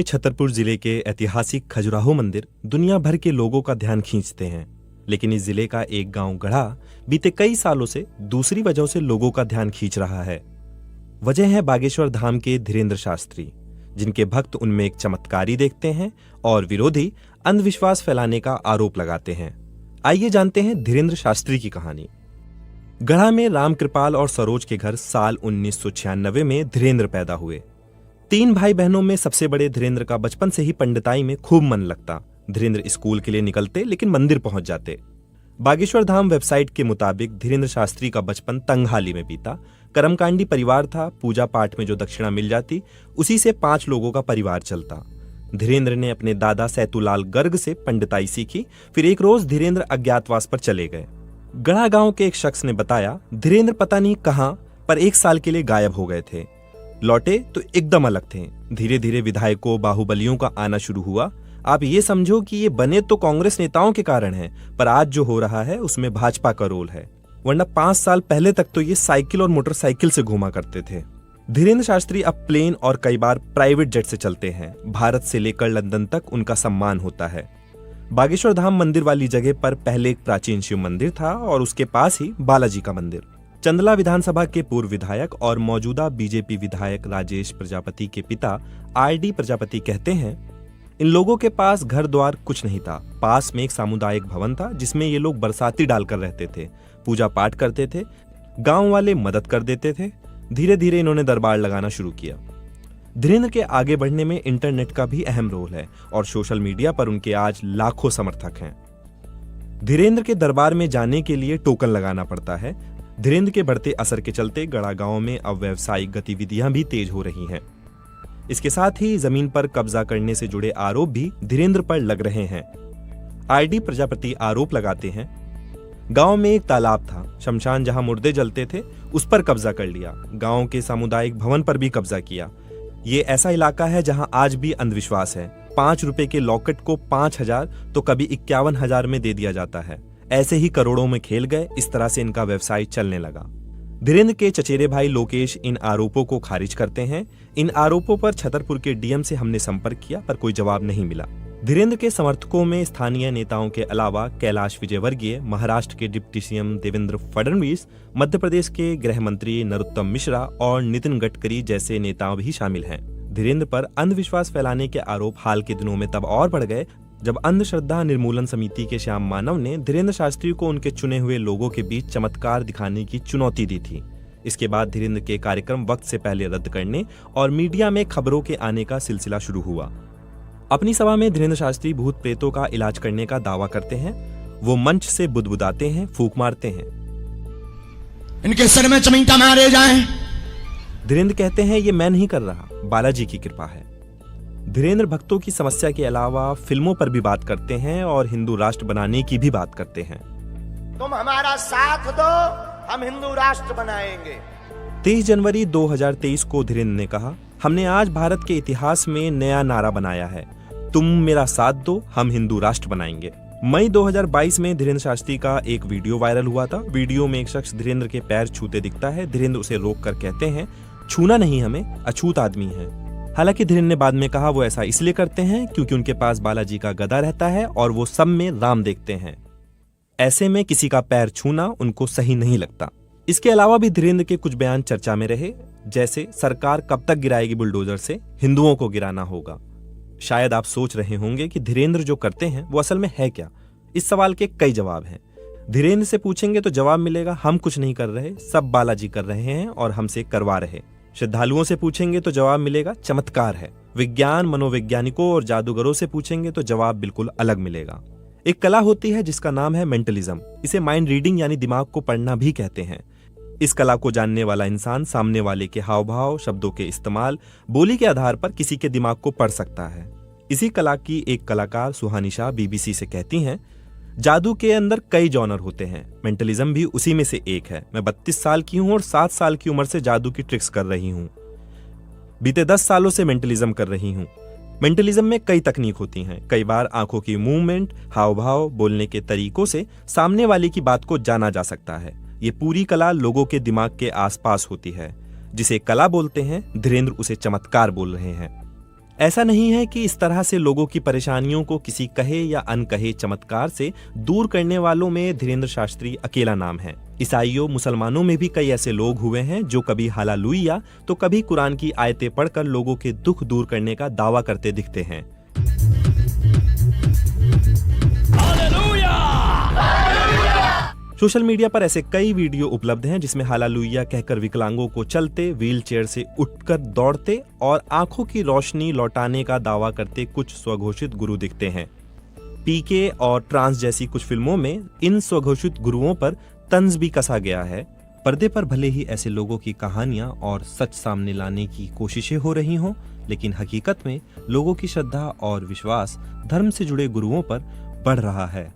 छतरपुर जिले के ऐतिहासिक खजुराहो मंदिर दुनिया भर के लोगों का ध्यान खींचते हैं, लेकिन इस जिले का एक गांव गढ़ा बीते कई सालों से दूसरी वजहों से लोगों का ध्यान खींच रहा है। वजह है बागेश्वर धाम के धीरेन्द्र शास्त्री, जिनके भक्त उनमें एक चमत्कारी देखते हैं और विरोधी अंधविश्वास फैलाने का आरोप लगाते हैं। आइए जानते हैं धीरेन्द्र शास्त्री की कहानी। गढ़ा में राम कृपाल और सरोज के घर साल 1996 में धीरेन्द्र पैदा हुए। 3 भाई बहनों में सबसे बड़े धीरेन्द्र का बचपन से ही पंडिताई में खूब मन लगता। धीरेन्द्र स्कूल के लिए निकलते लेकिन मंदिर पहुंच जाते। बागेश्वर धाम वेबसाइट के मुताबिक धीरेन्द्र शास्त्री का बचपन तंगहाली में बीता। कर्मकांडी परिवार था, पूजा पाठ में जो दक्षिणा मिल जाती उसी से 5 लोगों का परिवार चलता। धीरेन्द्र ने अपने दादा सैतुलाल गर्ग से पंडिताई सीखी। फिर एक रोज धीरेन्द्र अज्ञातवास पर चले गए। गढ़ा गांव के एक शख्स ने बताया, धीरेन्द्र पता नहीं कहां पर 1 साल के लिए गायब हो गए थे। लौटे तो एकदम अलग थे। धीरे धीरे विधायकों बाहुबलियों का आना शुरू हुआ। आप ये समझो कि ये बने तो कांग्रेस नेताओं के कारण है, पर आज जो हो रहा है उसमें भाजपा का रोल है, वरना 5 साल पहले तक तो ये साइकिल और मोटरसाइकिल से घूमा करते थे। धीरेन्द्र शास्त्री अब प्लेन और कई बार प्राइवेट जेट से चलते हैं। भारत से लेकर लंदन तक उनका सम्मान होता है। बागेश्वर धाम मंदिर वाली जगह पर पहले एक प्राचीन शिव मंदिर था और उसके पास ही बालाजी का मंदिर। चंदला विधानसभा के पूर्व विधायक और मौजूदा बीजेपी विधायक राजेश प्रजापति के पिता आरडी प्रजापति कहते हैं, इन लोगों के पास घर द्वार कुछ नहीं था। पास में एक सामुदायिक भवन था जिसमें ये लोग बरसाती डालकर रहते थे, पूजा पाठ करते थे, गांव वाले मदद कर देते थे। धीरे धीरे इन्होंने दरबार लगाना शुरू किया। धीरेन्द्र के आगे बढ़ने में इंटरनेट का भी अहम रोल है और सोशल मीडिया पर उनके आज लाखों समर्थक हैं। धीरेन्द्र के दरबार में जाने के लिए टोकन लगाना पड़ता है। धीरेन्द्र के बढ़ते असर के चलते गढ़ा गांव में अब व्यावसायिक गतिविधियां भी तेज हो रही हैं। इसके साथ ही जमीन पर कब्जा करने से जुड़े आरोप भी धीरेन्द्र पर लग रहे हैं। आरडी प्रजापति आरोप लगाते हैं, गांव में एक तालाब था, शमशान जहां मुर्दे जलते थे उस पर कब्जा कर लिया। गांव के सामुदायिक भवन पर भी कब्जा किया। ये ऐसा इलाका है जहां आज भी अंधविश्वास है। 5 रुपए के लॉकेट को 5,000 तो कभी 51,000 में दे दिया जाता है। ऐसे ही करोड़ों में खेल गए। इस तरह से इनका व्यवसाय चलने लगा। धीरेन्द्र के चचेरे भाई लोकेश इन आरोपों को खारिज करते हैं। इन आरोपों पर छतरपुर के डीएम से हमने संपर्क किया पर कोई जवाब नहीं मिला। धीरेन्द्र के समर्थकों में स्थानीय नेताओं के अलावा कैलाश विजयवर्गीय, महाराष्ट्र के डिप्टी सीएम देवेंद्र फडणवीस, मध्य प्रदेश के गृह मंत्री नरोत्तम मिश्रा और नितिन गडकरी जैसे नेता भी शामिल हैं। धीरेन्द्र पर अंधविश्वास फैलाने के आरोप हाल के दिनों में तब और बढ़ गए जब अंधश्रद्धा निर्मूलन समिति के श्याम मानव ने धीरेन्द्र शास्त्री को उनके चुने हुए लोगों के बीच चमत्कार दिखाने की चुनौती दी थी। इसके बाद धीरेन्द्र के कार्यक्रम वक्त से पहले रद्द करने और मीडिया में खबरों के आने का सिलसिला शुरू हुआ। अपनी सभा में धीरेन्द्र शास्त्री भूत प्रेतों का इलाज करने का दावा करते हैं। वो मंच से बुदबुदाते हैं, फूंक मारते हैं, इनके सर में चमीटा मारे जाएं। धीरेन्द्र कहते हैं, ये मैं नहीं कर रहा, बालाजी की कृपा है। धीरेन्द्र भक्तों की समस्या के अलावा फिल्मों पर भी बात करते हैं और हिंदू राष्ट्र बनाने की भी बात करते हैं। तुम हमारा साथ दो, हम हिंदू राष्ट्र बनाएंगे। 23 जनवरी 2023 को धीरेन्द्र ने कहा, हमने आज भारत के इतिहास में नया नारा बनाया है, तुम मेरा साथ दो, हम हिंदू राष्ट्र बनाएंगे। मई 2022 में धीरेन्द्र शास्त्री का एक वीडियो वायरल हुआ था। वीडियो में एक शख्स धीरेन्द्र के पैर छूते दिखता है। धीरेन्द्र उसे रोक कर कहते हैं, छूना नहीं, हमें अछूत आदमी है। हालांकि धीरेन्द्र ने बाद में कहा वो ऐसा इसलिए करते हैं क्योंकि उनके पास बालाजी का गदा रहता है और वो सब में राम देखते हैं। ऐसे में किसी का पैर छूना उनको सही नहीं लगता। इसके अलावा भी धीरेन्द्र के कुछ बयान चर्चा में रहे, जैसे सरकार कब तक गिराएगी बुलडोजर से, हिंदुओं को गिराना होगा। शायद आप सोच रहे होंगे कि धीरेन्द्र जो करते हैं वो असल में है क्या। इस सवाल के कई जवाब हैं। धीरेन्द्र से पूछेंगे तो जवाब मिलेगा, हम कुछ नहीं कर रहे, सब बालाजी कर रहे हैं और हमसे करवा रहे। श्रद्धालुओं से पूछेंगे तो जवाब मिलेगा, चमत्कार है। विज्ञान मनोवैज्ञानिकों और जादूगरों से पूछेंगे तो जवाब बिल्कुल अलग मिलेगा। एक कला होती है जिसका नाम है मेंटलिज्म। इसे माइंड रीडिंग यानी दिमाग को पढ़ना भी कहते हैं। इस कला को जानने वाला इंसान सामने वाले के हाव भाव, शब्दों के इस्तेमाल, बोली के आधार पर किसी के दिमाग को पढ़ सकता है। इसी कला की एक कलाकार सुहानी शाह बीबीसी से कहती हैं, जादू के अंदर कई जॉनर होते हैं, मेंटलिज्म भी उसी में से एक है। मैं 32 साल की हूं और 7 साल की उम्र से जादू की ट्रिक्स कर रही हूं। बीते 10 सालों से मेंटलिज्म कर रही हूं। मेंटलिज्म में कई तकनीक होती हैं। कई बार आंखों की मूवमेंट, हाव भाव, बोलने के तरीकों से सामने वाले की बात को जाना जा सकता है। ये पूरी कला लोगों के दिमाग के आसपास होती है। जिसे कला बोलते हैं, धीरेन्द्र उसे चमत्कार बोल रहे हैं। ऐसा नहीं है कि इस तरह से लोगों की परेशानियों को किसी कहे या अनकहे चमत्कार से दूर करने वालों में धीरेन्द्र शास्त्री अकेला नाम है। ईसाइयों मुसलमानों में भी कई ऐसे लोग हुए हैं जो कभी हालेलुया तो कभी कुरान की आयतें पढ़कर लोगों के दुख दूर करने का दावा करते दिखते हैं। सोशल मीडिया पर ऐसे कई वीडियो उपलब्ध हैं जिसमें हालेलुया कहकर विकलांगों को चलते, व्हीलचेयर से उठकर दौड़ते और आंखों की रोशनी लौटाने का दावा करते कुछ स्वघोषित गुरु दिखते हैं। पीके और ट्रांस जैसी कुछ फिल्मों में इन स्वघोषित गुरुओं पर तंज भी कसा गया है। पर्दे पर भले ही ऐसे लोगों की कहानियां और सच सामने लाने की कोशिशें हो रही हों, लेकिन हकीकत में लोगों की श्रद्धा और विश्वास धर्म से जुड़े गुरुओं पर बढ़ रहा है।